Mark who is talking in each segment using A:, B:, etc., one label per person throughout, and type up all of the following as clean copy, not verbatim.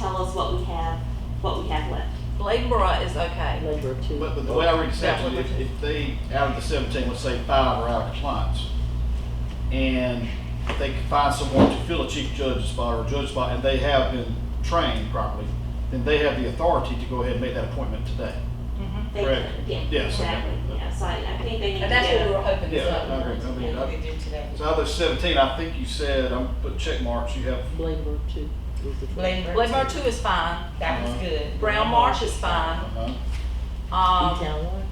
A: tell us what we have left.
B: Bladenboro is okay.
C: Labor too.
D: But the way I read the statute, if they, out of the 17, let's say 5 are out of compliance, and if they can find someone to fill a chief judge's spot or a judge's spot, and they have been trained properly, then they have the authority to go ahead and make that appointment today.
A: They
D: Correct.
A: could, yeah,
D: Yes, okay.
A: exactly. Yeah, so I think they need to
B: And that's what we
A: get
B: were hoping to
D: Yeah, I
B: do.
D: agree. I mean,
E: What we do today.
D: so out of those 17, I think you said, I'm putting check marks, you have,
C: Labor too.
B: Bladenboro 2 is fine.
E: That was good.
B: Brown Marsh is fine.
C: E-Town 1.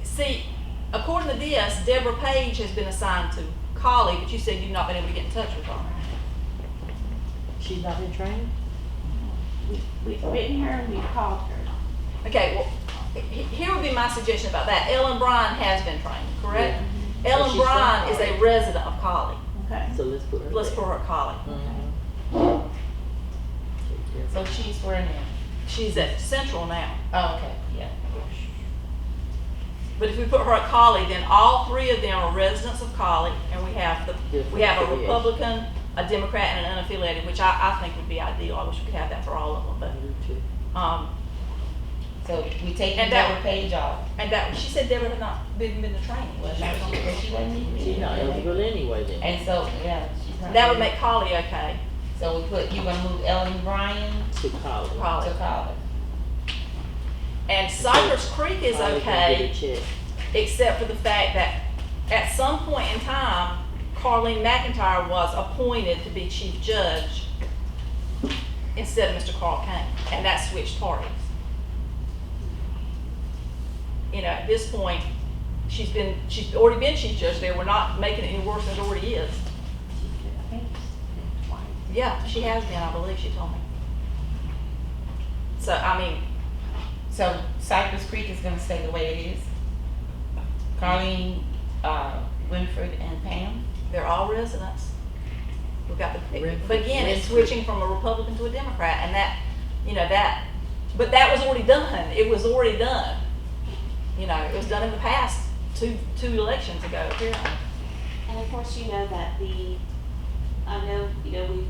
B: See, according to this, Deborah Page has been assigned to Collie, but you said you've not been able to get in touch with her.
C: She's not been trained?
A: we've written her and we've called her.
B: Okay, well, here would be my suggestion about that. Ellen Bryan has been trained, correct? Ellen
C: she's
B: Bryan is
C: from
B: a resident of Collie.
A: Okay.
C: So let's put her
B: Let's
C: there.
B: put her at Collie.
E: So she's where now?
B: She's at Central now.
E: Oh, okay, yeah.
B: But if we put her at Collie, then all 3 of them are residents of Collie, and we have a
C: Different
B: Republican, a Democrat, and an unaffiliated, which I think would be ideal. I wish we could have that for all of them,
C: I do too.
B: but,
E: So we taking
B: And that-
E: Deborah Page off.
B: and that, she said Deborah had not been to training.
E: Well, she wasn't even.
C: She's not eligible anyway then.
E: And so, yeah, she's not.
B: That would make Collie okay.
E: So we put, you're gonna move Ellen Bryan
C: To college.
B: Collie.
E: to college.
B: And Cypress Creek is
C: College can
B: okay,
C: get a check.
B: except for the fact that at some point in time, Carlene McIntyre was appointed to be chief judge instead of Mr. Carl Kane, and that switched parties. You know, at this point, she's already been chief judge there. We're not making it any worse than it already is. Yeah, she has been, I believe, she told me. So, I mean,
E: So Cypress Creek is gonna stay the way it is? Carlene, Winfred, and Pam?
B: they're all residents. We've got the,
C: Renfrew-
B: but again, it's
C: Renfrew.
B: switching from a Republican to a Democrat, and that, you know, but that was already done. It was already done. You know, it was done in the past, two elections ago, apparently.
A: And of course, you know that I know, we,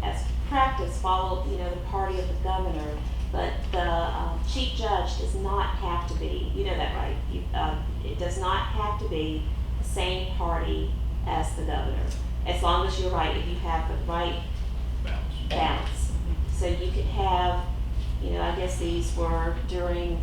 A: as practice, followed, the party of the governor, but the chief judge does not have to be, you know that, right? It does not have to be the same party as the governor, as long as you're right, if you have the right balance. So you could have, I guess these were during,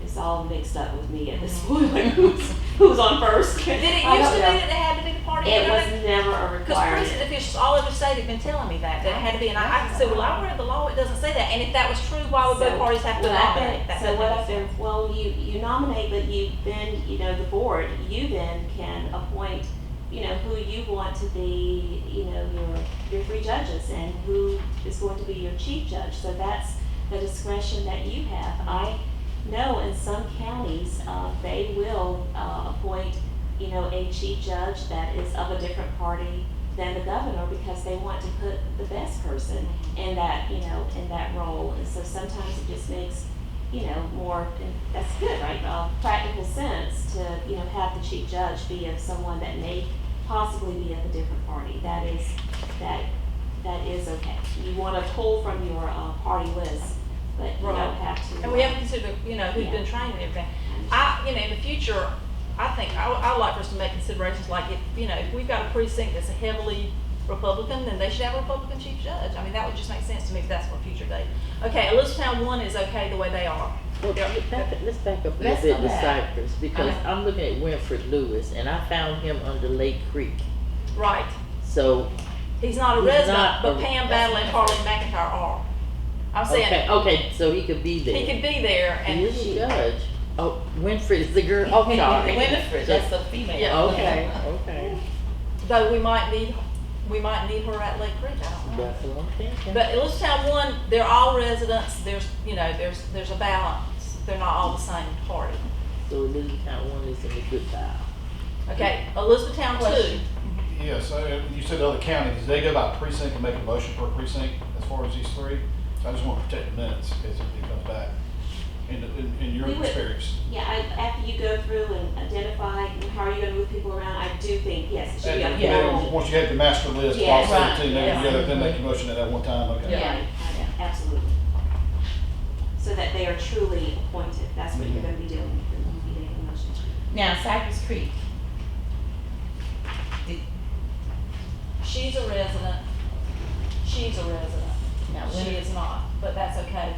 A: it's all mixed up with me at this point, like who's on first.
B: Did it
A: I
B: used to
A: don't
B: be
A: know.
B: that it had to be the party?
A: It was never a
B: Because
A: requirement.
B: prison officials all over the state have been telling me that it had to be, and I said, well, I read the law, it doesn't say that, and if that was true, why would both parties have to nominate? That doesn't make sense.
A: Well, you nominate, but you then, the board, you then can appoint, who you want to be, your 3 judges, and who is going to be your chief judge. So that's the discretion that you have. I know in some counties, they will appoint, a chief judge that is of a different party than the governor, because they want to put the best person in that, in that role. And so sometimes it just makes, more, and that's good, right? Practical sense to, have the chief judge be of someone that may possibly be of a different party. That is okay. You want to pull from your party list, but you don't have to.
B: And we have to consider, who's been trained and everything. In the future, I think I would like for us to make considerations like if we've got a precinct that's a heavily Republican, then they should have a Republican chief judge. I mean, that would just make sense to me if that's for a future date. Okay, Elizabethtown 1 is okay the way they are.
C: Well, let's back up a little
E: Let's
C: bit
E: go
C: to
E: back.
C: Cypress, because
B: Uh-huh.
C: I'm looking at Winfred Lewis, and I found him under Lake Creek.
B: Right.
C: So,
B: He's not a
C: He's
B: resident,
C: not
B: but
C: a-
B: Pam Battle and Carlene McIntyre are. I'm saying
C: okay, so he could be there.
B: he could be there,
C: He
B: and
C: is a judge. Oh, Winfred is the girl. Oh, sorry.
E: Winfred, that's the female.
B: Yeah.
C: Okay.
B: though we might need her at Lake Creek. I don't know.
C: That's what I'm thinking.
B: But Elizabethtown 1, they're all residents. There's a balance. They're not all the same party.
C: So Elizabethtown 1 is in a good pile.
B: Okay, Elizabethtown 2.
E: Question.
D: yeah, so you said other counties, did they go by precinct and make a motion per precinct as far as these 3? So I just want to protect the minutes in case it comes back. in your
A: We would-
D: experience?
A: Yeah, after you go through and identify, how are you gonna move people around, I do think, yes, it should be on
D: And
A: the
D: then
A: form.
D: once you have the master list,
A: Yeah.
D: all
E: Right,
D: 17 there
E: yeah.
D: together, then make a motion at that one time, okay?
A: Yeah, absolutely. So that they are truly appointed, that's what you're gonna be doing, you're making a motion.
E: Now, Cypress Creek.
B: She's a resident. She's a resident.
E: Now,
B: She
E: when,
B: is not, but that's okay.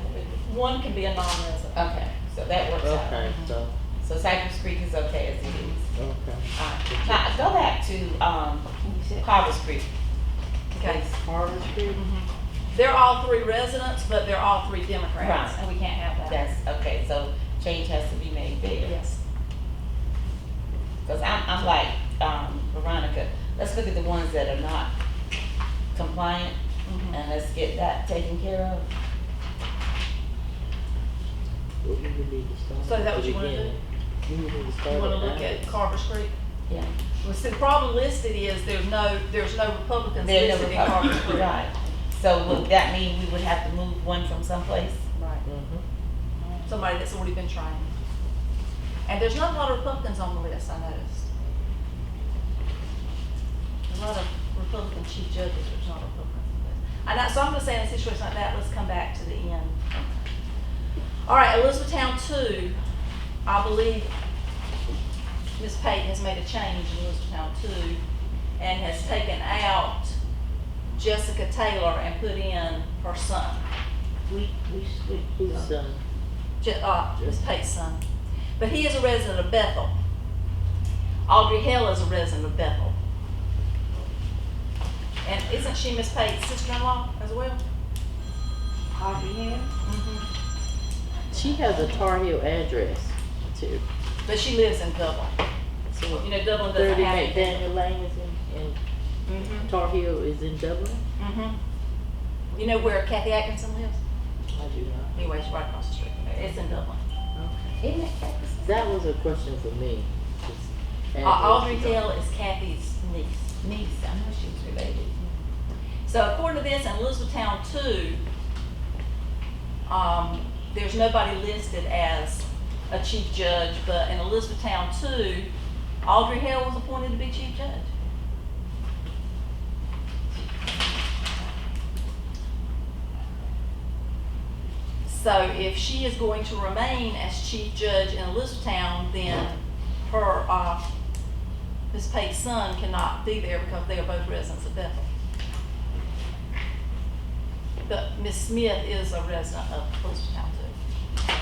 B: One can be a non-resident.
E: okay, so that works out.
C: Okay,
E: So Cypress Creek is okay as it is.
C: okay.
E: Alright, now go back to, Carver's Creek.
B: Okay.
C: Harvard Street?
B: They're all three residents, but they're all three Democrats,
E: Right.
B: and we can't have that.
E: That's, okay, so change has to be made there.
B: Yes.
E: Cause I'm like, Veronica, let's look at the ones that are not compliant and let's get that taken care of.
C: Well, we would need to start.
B: So is that
C: at
B: what
C: the
B: you wanna do?
C: beginning. We would need to start.
B: You wanna
C: at
B: look
C: that.
B: at Carver's Creek?
E: Yeah.
B: Well, see, the problem listed is there's no Republicans
E: They're
B: listed in Carver's Creek.
E: Right. So would that mean we would have to move one from someplace?
B: Right.
C: Mhm.
B: Somebody that's already been trained. And there's not a lot of Republicans on the list, I noticed. There's a lot of Republican chief judges, there's not Republicans on the list. And so I'm just saying in a situation like that, let's come back to the end. All right, Elizabethtown 2, I believe Ms. Pate has made a change in Elizabethtown 2 and has taken out Jessica Taylor and put in her son,
C: Who's,
B: Ms. Pate's son. But he is a resident of Bethel. Audrey Hell is a resident of Bethel. And isn't she Ms. Pate's sister-in-law as well?
A: Audrey here?
C: she has a Tar Heel address too.
B: But she lives in Dublin.
C: So
B: You know, Dublin doesn't
C: 30
B: have anything.
C: McDaniel Lane is in Tar Heel is in Dublin?
B: You know where Kathy Atkinson lives?
C: I do not.
B: Anyway, she's right across the street from there. It's in Dublin.
C: Okay.
E: Isn't it Kathy's?
C: That was a question for me. Just
B: Audrey
C: address.
B: Hell is Kathy's niece.
E: Niece, I know she was related.
B: So according to this, in Elizabethtown 2, there's nobody listed as a chief judge, but in Elizabethtown 2, Audrey Hell was appointed to be chief judge. So if she is going to remain as chief judge in Elizabethtown, then her, Ms. Pate's son cannot be there because they are both residents of Bethel. But Ms. Smith is a resident of Elizabethtown too.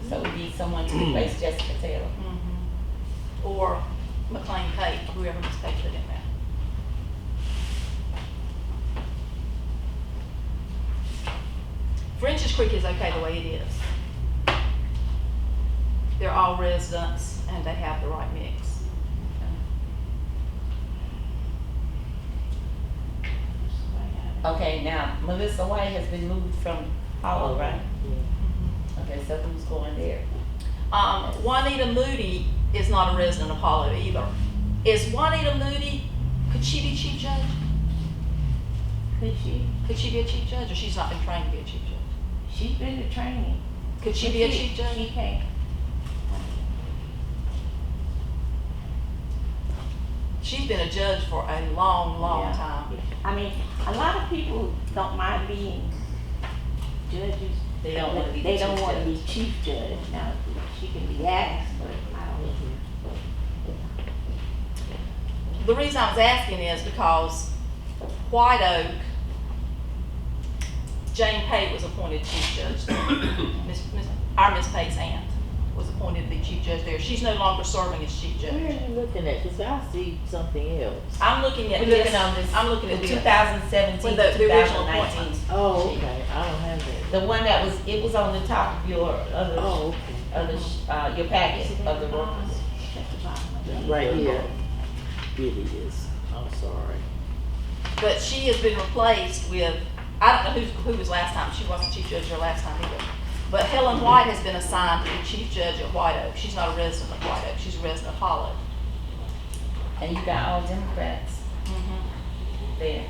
E: So we need someone to replace Jessica Taylor.
B: Or McLean Pate, whoever Ms. Pate put in there. French's Creek is okay the way it is. They're all residents and they have the right mix.
E: Okay, now Melissa White has been moved from Hollow, right?
C: Yeah.
E: Okay, so who's going there?
B: Juanita Moody is not a resident of Hollow either. Is Juanita Moody, could she be chief judge?
E: Could she?
B: Could she be a chief judge, or she's not been trained to be a chief judge?
E: She's been to training.
B: Could she be a chief judge?
E: She can.
B: She's been a judge for a long, long
F: Yeah.
B: time.
F: I mean, a lot of people don't mind being judges.
E: They don't wanna be the
F: They don't
E: chief
F: wanna be
E: judge.
F: chief judge. Now, she can be asked, but I don't.
B: The reason I was asking is because White Oak, Jane Pate was appointed chief judge there. Our Miss Pate's aunt was appointed to be chief judge there. She's no longer serving as chief
C: Where
B: judge.
C: are you looking at? Cause I see something else.
B: I'm looking at
E: We're
B: this,
E: looking on this.
B: I'm looking at
E: the
B: this.
E: 2017
B: With
E: to
B: the original
E: 2019.
B: appointments.
C: Oh, okay, I don't have that.
E: The one that was, it was on the top of your other,
C: Oh,
E: your packet of the workers.
F: At the bottom of
C: okay.
F: it.
C: Right here. It is. I'm sorry.
B: But she has been replaced with, I don't know who was last time, she wasn't chief judge her last time either. But Helen White has been assigned to be chief judge at White Oak. She's not a resident of White Oak, she's a resident of Hollow.
E: And you got all Democrats there.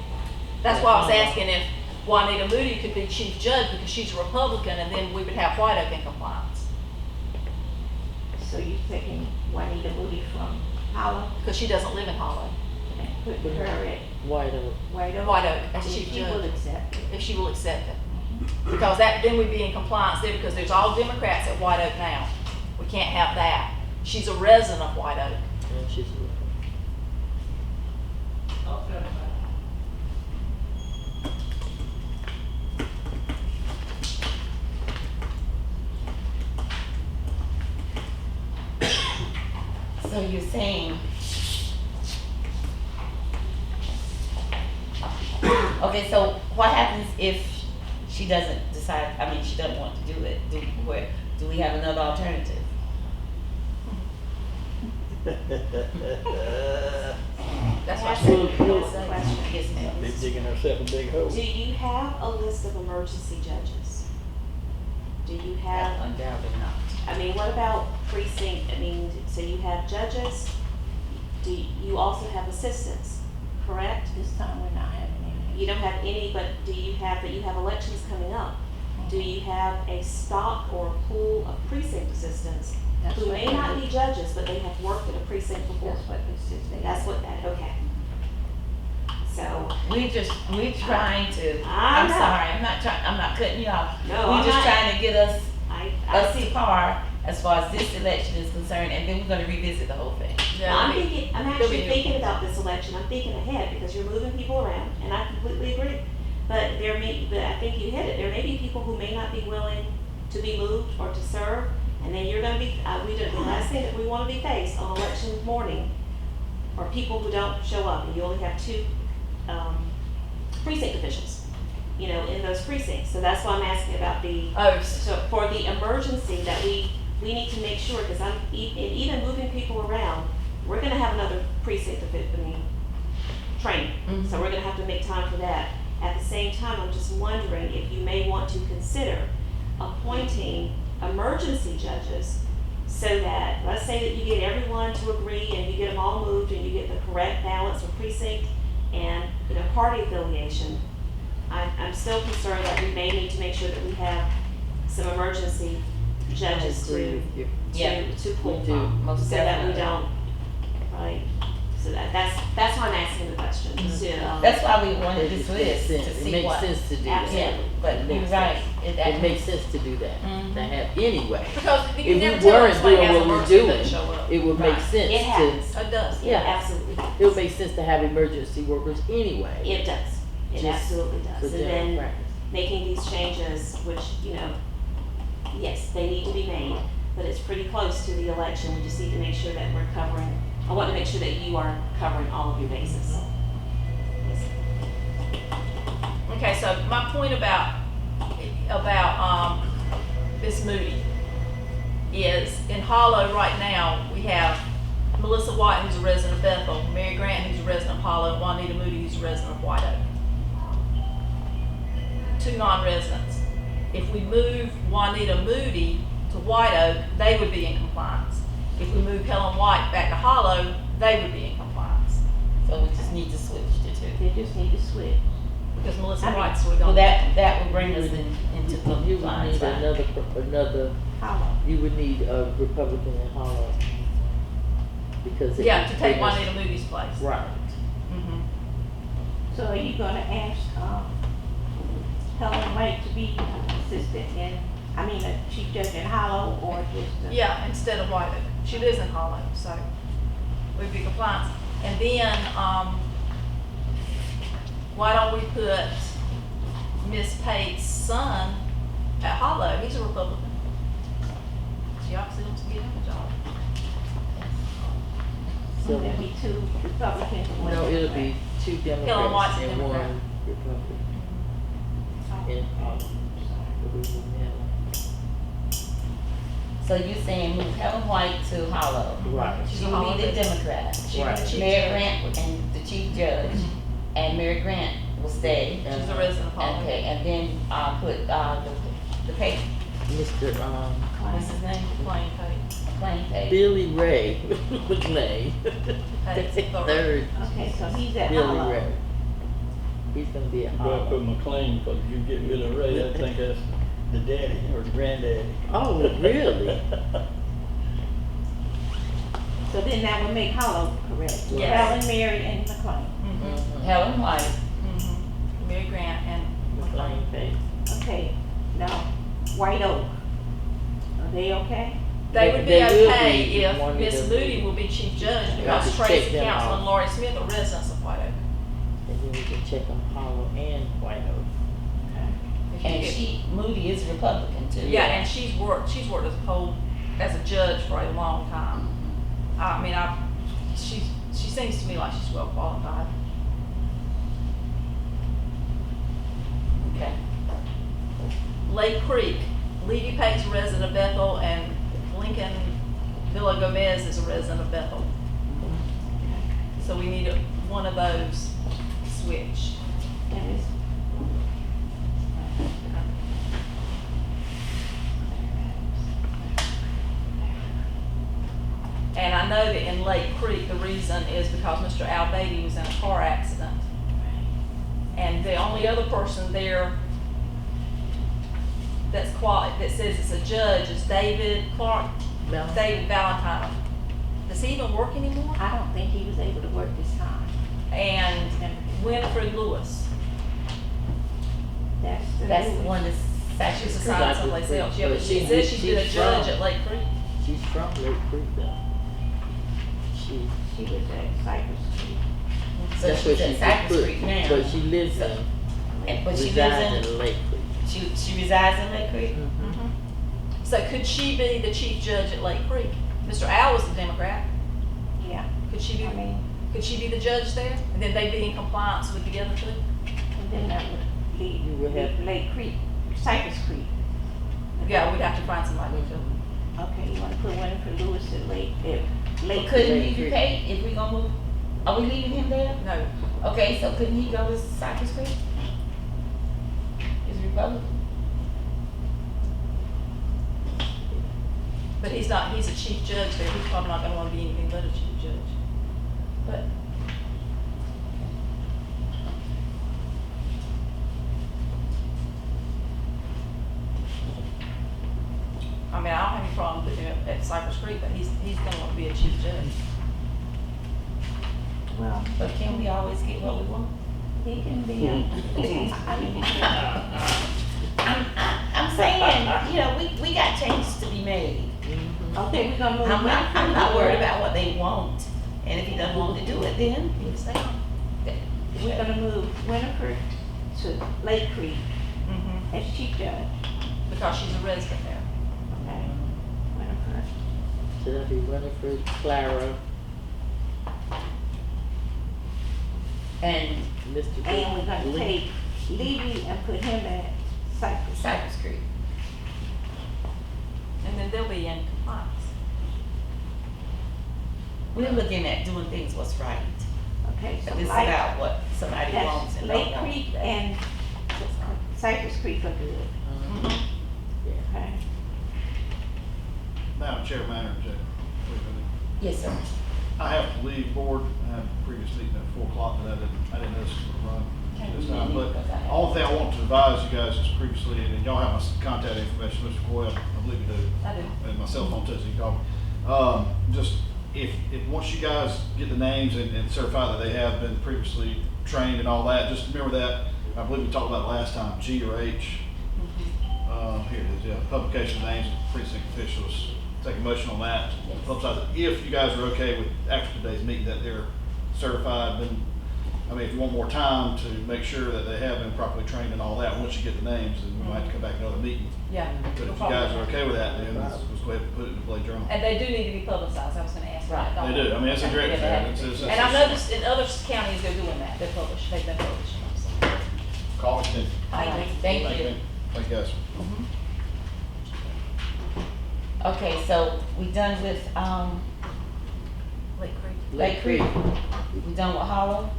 B: That's why I was asking if Juanita Moody could be chief judge because she's a Republican, and then we would have White Oak in compliance.
F: So you taking Juanita Moody from Hollow
B: Because she doesn't live in Hollow.
F: and putting her at
C: White Oak.
F: White Oak?
B: White Oak as
F: If
B: chief
F: she will
B: judge,
F: accept it.
B: if she will accept it. Because then we'd be in compliance there, because there's all Democrats at White Oak now. We can't have that. She's a resident of White Oak.
C: And she's,
E: So you're saying, okay, so what happens if she doesn't decide, I mean, she doesn't want to do it? Do we have another alternative?
B: That's why I
A: That's
B: said.
A: a good question.
E: Yes, ma'am.
G: Be digging herself a big hole.
A: Do you have a list of emergency judges? Do you have,
E: Undoubtedly not.
A: I mean, what about precinct, I mean, so you have judges, do you also have assistants, correct?
F: This time we're not having any.
A: You don't have any, but do you have, but you have elections coming up? Do you have a stock or a pool of precinct assistants
F: That's
A: who
F: what
A: may
F: they-
A: not be judges, but they have worked at a precinct before?
F: That's what this is.
A: That's what that, okay. So,
E: We're trying to,
A: I
E: I'm
A: know.
E: sorry, I'm not cutting you off.
A: No,
E: We're
A: I'm
E: just
A: not.
E: trying to get us
A: I
E: to
A: see.
E: par as far as this election is concerned, and then we're gonna revisit the whole thing.
B: Yeah,
A: I'm
B: I mean,
A: thinking, I'm
B: there'll
A: actually
B: be-
A: thinking about this election, I'm thinking ahead, because you're moving people around, and I completely agree. But but I think you hit it, there may be people who may not be willing to be moved or to serve, and then you're gonna be, the last thing that we wanna be faced on election morning are people who don't show up, and you only have two, precinct officials, you know, in those precincts, so that's why I'm asking about the,
B: Oh,
A: so for the emergency that we need to make sure, because even moving people around, we're gonna have another precinct of it, training.
E: Mhm.
A: So we're gonna have to make time for that. At the same time, I'm just wondering if you may want to consider appointing emergency judges so that, let's say that you get everyone to agree and you get them all moved and you get the correct balance of precinct and, you know, party affiliation. I'm still concerned that we may need to make sure that we have some emergency judges
C: I agree
A: to,
C: with you.
E: Yeah,
A: to pull
C: we do.
A: from,
E: Most
A: so that we
E: definitely.
A: don't, right? So that's why I'm asking the question, to,
E: That's why we wanted
C: It
E: this
C: makes
E: list
C: sense.
E: to
C: It
E: see
C: makes
E: what.
C: sense to do
A: Absolutely.
C: that.
E: Yeah, but
C: It
E: you're
C: makes
E: right.
C: sense. It makes sense to do that,
E: Mhm.
C: to have anyway.
B: because
C: If
B: you
C: we
B: never tell
C: weren't
B: us somebody
C: doing
B: has
C: what we're
B: emergency
C: doing,
B: that show up.
C: it would make
E: Right.
C: sense
A: It has.
C: to,
B: It does.
C: Yeah.
A: absolutely does.
C: it would make sense to have emergency workers anyway.
A: It does, it
C: Just
A: absolutely
C: for
A: does. And
C: general
A: then
C: practice.
A: making these changes, which, you know, yes, they need to be made, but it's pretty close to the election. We just need to make sure that we're covering, I want to make sure that you are covering all of your bases. Yes.
B: Okay, so my point about Miss Moody is in Hollow right now, we have Melissa White, who's a resident of Bethel, Mary Grant, who's a resident of Hollow, and Juanita Moody, who's a resident of White Oak. Two non-residents. If we move Juanita Moody to White Oak, they would be in compliance. If we move Helen White back to Hollow, they would be in compliance.
E: So we just need to switch the two.
F: They just need to switch.
B: Because Melissa
F: I mean,
B: White's sort of
E: Well,
B: gone.
E: that would bring us into
C: You would
E: compliance,
C: need
E: right?
C: another,
F: Hollow.
C: you would need a Republican in Hollow. Because it
B: Yeah,
C: would
B: to take
C: bring us-
B: Juanita Moody's place.
C: Right.
B: Mhm.
F: So are you gonna ask, Helen White to be assistant a chief judge in Hollow, or just?
B: Yeah, instead of White Oak. She lives in Hollow, so we'd be compliant. And then, why don't we put Miss Pate's son at Hollow? He's a Republican. She obviously wants to get him a job.
C: So,
F: Will there be two Republicans and one
C: no, it'll
F: Democrat?
C: be two
B: White's
C: Democrats
B: a
C: and
B: Democrat.
C: one Republican in Hollow. We wouldn't have-
E: So you're saying move Helen White to Hollow.
C: Right.
B: She's
E: She
B: a
E: will
B: Hollow
E: be the
B: resident.
E: Democrat.
B: She'd be
C: Right.
B: the chief
E: Mary
B: judge.
E: Grant and the chief judge, and Mary Grant will stay.
B: She's a resident of Hollow.
E: Okay, and then, put, the pay,
C: Mr.
E: what's his name?
B: Plain Pate.
E: Plain pay.
C: Billy Ray McLean.
B: Pate's the third.
C: Third,
F: Okay, so he's at
C: Billy
F: Hollow.
C: Ray. He's he's gonna be at
G: You better put
C: Hollow.
G: McLean, cause if you get Billy Ray, I think that's the daddy or the granddaddy.
C: Oh, really?
F: So then that would make Hollow correct.
E: Yes.
F: Helen, Mary, and McLean.
B: Mm-hmm.
E: Helen White.
B: Mm-hmm. Mary Grant and
C: McLean Face.
F: Okay, now, White Oak. Are they okay?
B: They would be
C: They will
B: okay
C: be
B: if
C: one of
B: Miss
C: them.
B: Moody will be chief judge
C: have
B: because
C: to check
B: Tracy
C: them
B: Council
C: off.
B: and Laurie Smith are residents of White Oak.
C: And then we can check on Hollow and White Oak.
B: If you
E: And
B: get-
E: Moody is Republican too.
B: Yeah, and she's worked as a judge for a long time. I mean, she seems to me like she's well qualified.
E: Okay.
B: Lake Creek, Levy Pate's a resident of Bethel and Lincoln Villa Gomez is a resident of Bethel. So we need one of those switched.
F: And it's,
B: And I know that in Lake Creek, the reason is because Mr. Al Beatty was in a car accident. And the only other person there that says it's a judge is David Clark,
C: Valentine.
B: David Valentine. Does he even work anymore?
F: I don't think he was able to work this time.
B: And Winifred Lewis.
F: That's the.
E: That's the
F: new
E: one that's
B: She's
E: Cypress Creek.
B: assigned someplace else. Yeah, but she says she's been a judge at Lake Creek.
C: She's from Lake Creek though.
F: She was at Cypress Street.
E: So
C: That's where
E: she's at
C: she
E: Cypress
C: put-
E: Creek now.
C: But she lives in,
E: But she
C: resides
E: lives
C: in Lake Creek.
E: she resides in Lake Creek?
C: Mhm.
B: So could she be the chief judge at Lake Creek? Mr. Al was a Democrat.
F: Yeah,
B: Could she
F: I
B: be,
F: mean,
B: could she be the judge there? And then they'd be in compliance with the other two?
F: and then that would leave,
C: You would have-
F: Lake Creek, Cypress Creek.
B: Yeah, we'd have to find somebody to fill it.
F: Okay, you wanna put Winifred Lewis at Lake
E: Couldn't
F: Creek?
E: he be paid if we gonna move? Are we leaving him there?
B: No,
E: Okay, so couldn't he go to Cypress Creek? Is Republican?
B: but he's not, he's a chief judge there. He's probably not gonna wanna be anything but a chief judge.
E: But
B: I mean, I don't have any problem with him at Cypress Creek, but he's gonna wanna be a chief judge.
F: Well,
E: but can we always get what we want?
F: he can be, I mean,
E: I'm saying, you know, we got changes to be made.
F: okay, we're gonna move.
E: I'm not worried about what they want. And if he doesn't want to do it, then
B: He's there.
F: We're gonna move Winifred to Lake Creek
B: Mm-hmm.
F: as chief judge,
B: Because she's a resident there.
F: okay? Winifred,
C: So that'd be Winifred, Clara,
E: and
C: Mr.
F: and we're gonna
C: Lee.
F: take Levy and put him at Cypress.
E: Cypress Creek.
B: And then they'll be in compliance.
E: We're looking at doing things what's right.
F: Okay, so
E: This is
F: Lake,
E: about what somebody wants
F: that's
E: and
F: Lake
E: don't want.
F: Creek and Cypress Creek are good,
C: Mhm. Yeah.
F: okay?
D: Madam Chair, Mayor,
E: Yes, sir.
D: I have to leave board. I had a previous meeting at 4 o'clock, but I didn't know this was gonna run this time. But the only thing I want to advise you guys is previously, and y'all have my contact information, Mr. Coyle, I believe you do.
B: I do.
D: And my cell phone too, so you can call me. Just, if, once you guys get the names and certify that they have been previously trained and all that, just remember that, I believe we talked about it last time, G or H. Here it is, yeah, publication names of precinct officials. Take a motion on that. Publicize it. If you guys are okay with, after today's meeting, that they're certified, then, I mean, if you want more time to make sure that they have been properly trained and all that, once you get the names, then we might have to come back another meeting.
B: Yeah.
D: But if you guys are okay with that, then let's go ahead and put it in the Blade Journal.
B: And they do need to be publicized, I was gonna ask that.
E: Right.
D: They do, I mean, it's a direct,
B: Yeah, they have
D: it's,
B: to.
D: it's.
B: And I noticed in other counties, they're doing that, they've been publishing them, so.
D: Call it, then.
E: All right, thank you.
D: Thank you, guys.
E: Okay, so we done with,
B: Lake Creek.
E: Lake Creek. We done with Hollow?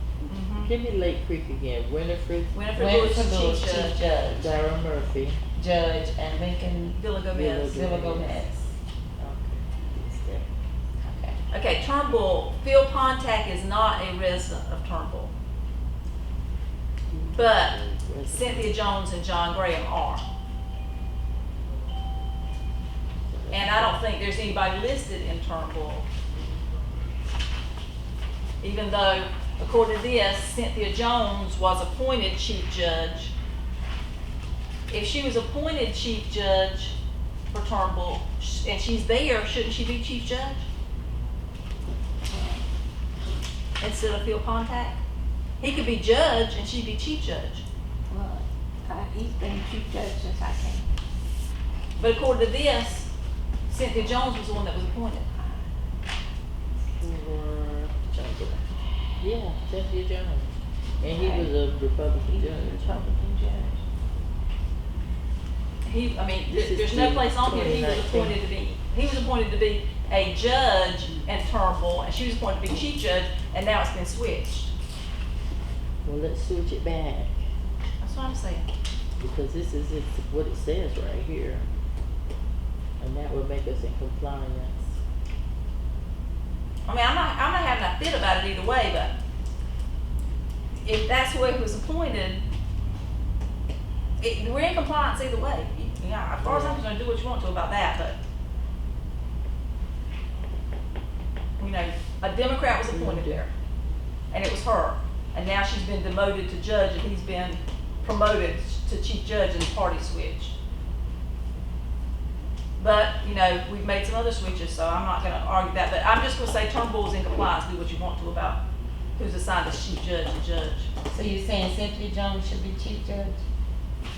C: Give me Lake Creek again, Winifred,
B: Winifred Lewis,
E: Winfred Lewis,
B: chief
E: Chief
B: judge,
E: Judge,
C: Sarah Murphy.
E: Judge, and Lincoln
B: Villa Gomez.
E: Villa Gomez.
C: Okay.
E: Okay.
B: Okay, Turnbull, Phil Pontac is not a resident of Turnbull. but Cynthia Jones and John Graham are. And I don't think there's anybody listed in Turnbull. Even though, according to this, Cynthia Jones was appointed chief judge. If she was appointed chief judge for Turnbull, and she's there, shouldn't she be chief judge? Instead of Phil Pontac? He could be judge and she'd be chief judge.
F: Well, he's been chief judge since I came.
B: But according to this, Cynthia Jones was the one that was appointed.
C: Yeah, Cynthia Jones. And he was a Republican
F: He's a
C: judge.
F: Republican judge.
C: This is
B: There's no
C: the
B: place on here, he was
C: 2019.
B: appointed to be a judge in Turnbull, and she was appointed to be chief judge, and now it's been switched.
C: Well, let's switch it back,
B: That's what I'm saying.
C: because this is what it says right here. And that would make us in compliance.
B: I mean, I'm not having a fit about it either way, but if that's where he was appointed, we're in compliance either way. Yeah, as far as I'm concerned, do what you want to about that, but, you know, a Democrat was appointed there, and it was her, and now she's been demoted to judge, and he's been promoted to chief judge, and the party switched. But, you know, we've made some other switches, so I'm not gonna argue that, but I'm just gonna say Turnbull's in compliance, do what you want to about who's assigned as chief judge and judge.
E: So you're saying Cynthia Jones should be chief judge?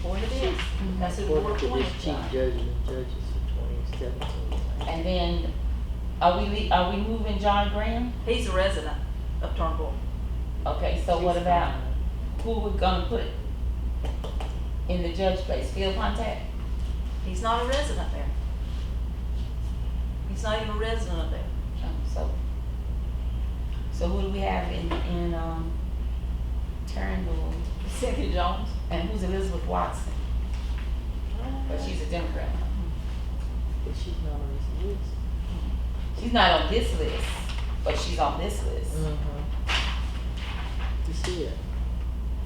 B: Board it is, that's who the board
C: According to
B: appointed.
C: this chief judges and judges for 2017.
E: And then, are we moving John Graham?
B: He's a resident of Turnbull.
E: Okay, so what about, who we're gonna put in the judge place, Phil Pontac?
B: He's not a resident there. He's not even a resident of there.
E: So who do we have in Turnbull?
B: Cynthia Jones.
E: And who's Elizabeth Watson? But she's a Democrat.
C: But she's not on this list.
E: She's not on this list, but she's on this list.
C: You see it?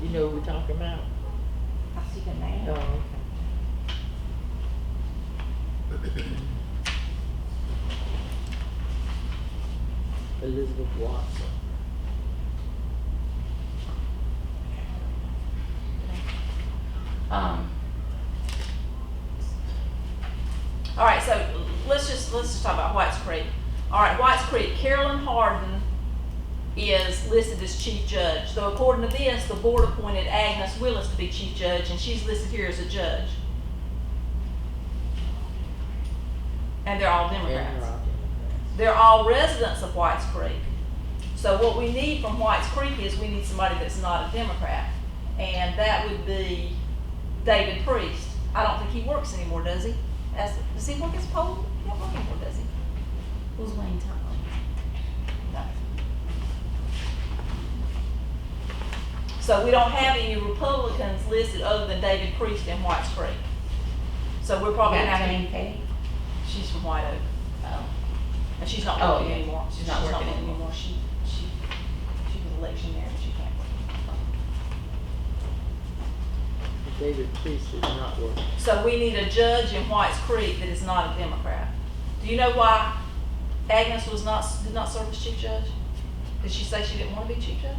C: You know what we're talking about?
F: I see the name.
C: Oh, okay. Elizabeth Watson.
B: All right, so let's just talk about White's Creek. All right, White's Creek, Carolyn Harden is listed as chief judge. So according to this, the board appointed Agnes Willis to be chief judge, and she's listed here as a judge. And they're all Democrats. They're all residents of White's Creek. So what we need from White's Creek is we need somebody that's not a Democrat. And that would be David Priest. I don't think he works anymore, does he? Does he work as poll? He don't work anymore, does he?
E: Who's Wayne Thomas?
B: No. So we don't have any Republicans listed other than David Priest in White's Creek. So we're probably gonna have
E: Jane
B: to,
E: Page?
B: she's from White Oak.
E: Oh.
B: And she's not
E: Oh,
B: working
E: yeah.
B: anymore.
E: She's not working
B: anymore. She was electioneer and she can't work.
C: David Priest is not working.
B: So we need a judge in White's Creek that is not a Democrat. Do you know why Agnes did not serve as chief judge? Did she say she didn't want to be chief judge?